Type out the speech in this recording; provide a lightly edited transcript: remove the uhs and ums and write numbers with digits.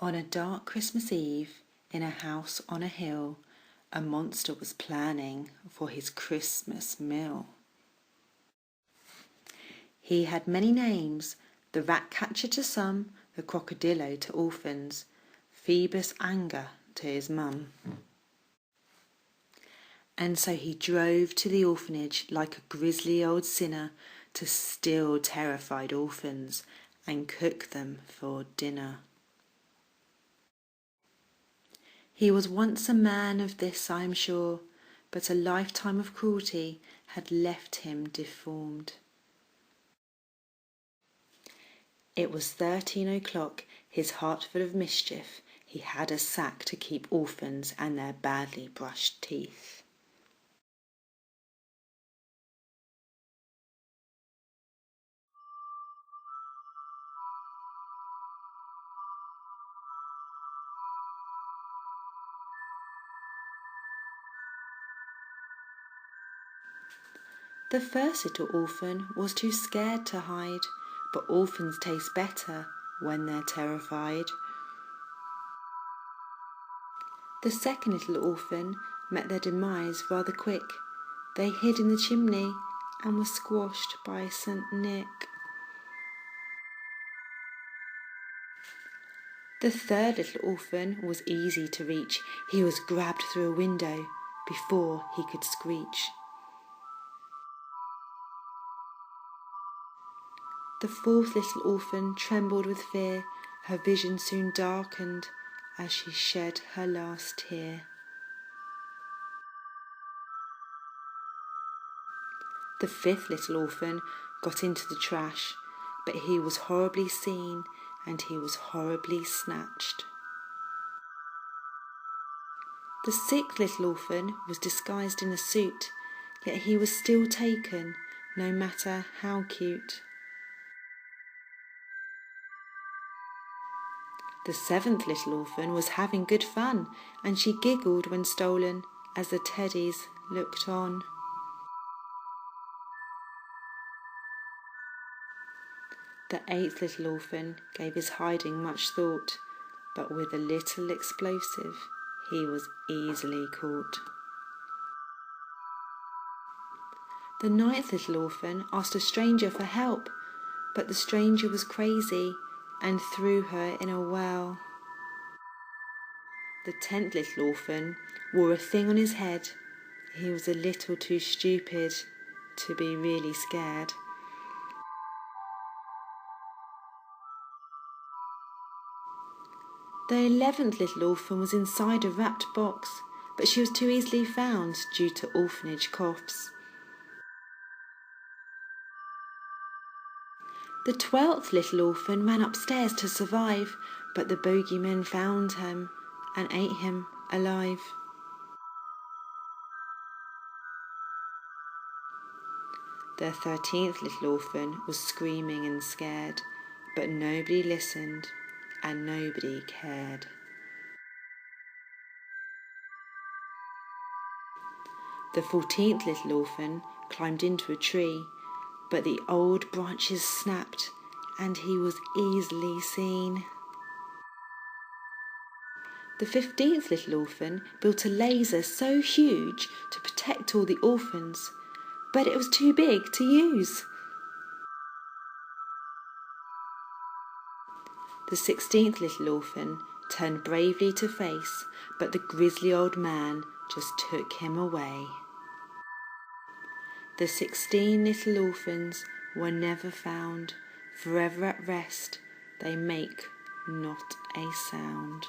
On a dark Christmas Eve, in a house on a hill, a monster was planning for his Christmas meal. He had many names, the rat-catcher to some, the crocodillo to orphans, Phoebus Anger to his mum. And so he drove to the orphanage like a grisly old sinner to steal terrified orphans and cook them for dinner. He was once a man of this, I am sure, but a lifetime of cruelty had left him deformed. It was 13 o'clock, his heart full of mischief. He had a sack to keep orphans and their badly brushed teeth. The first little orphan was too scared to hide, but orphans taste better when they're terrified. The second little orphan met their demise rather quick. They hid in the chimney and were squashed by St. Nick. The third little orphan was easy to reach. He was grabbed through a window before he could screech. The fourth little orphan trembled with fear. Her vision soon darkened as she shed her last tear. The fifth little orphan got into the trash, but he was horribly seen and he was horribly snatched. The sixth little orphan was disguised in a suit, yet he was still taken, no matter how cute. The seventh little orphan was having good fun, and she giggled when stolen as the teddies looked on. The eighth little orphan gave his hiding much thought, but with a little explosive he was easily caught. The ninth little orphan asked a stranger for help, but the stranger was crazy and threw her in a well. The 10th little orphan wore a thing on his head. He was a little too stupid to be really scared. The 11th little orphan was inside a wrapped box, but she was too easily found due to orphanage coughs. The 12th little orphan ran upstairs to survive, but the bogeymen found him and ate him alive. The 13th little orphan was screaming and scared, but nobody listened and nobody cared. The 14th little orphan climbed into a tree, but the old branches snapped and he was easily seen. The 15th little orphan built a laser so huge to protect all the orphans, but it was too big to use. The 16th little orphan turned bravely to face, but the grisly old man just took him away. The 16 little orphans were never found, forever at rest, they make not a sound.